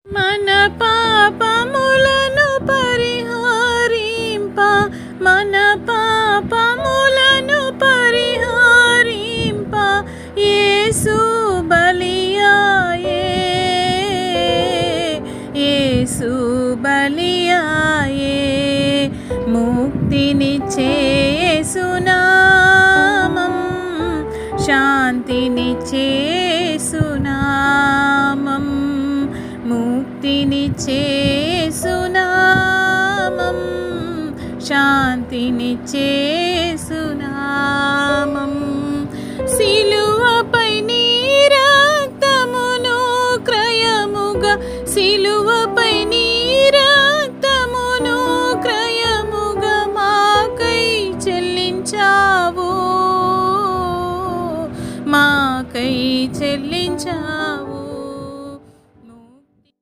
మన పాపములను పరిహరింప, మన పాపములను పరిహరింప యేసు బలియాయే, యేసు బలియాయే. ముక్తినిచ్చే యేసు నామం, శాంతినిచ్చే యేసు నామం, ముక్తినిచ్చే యేసు నామం, శాంతినిచ్చే యేసు నామం. సిలువపై నీ రక్తమును క్రయముగా, సిలువపై నీ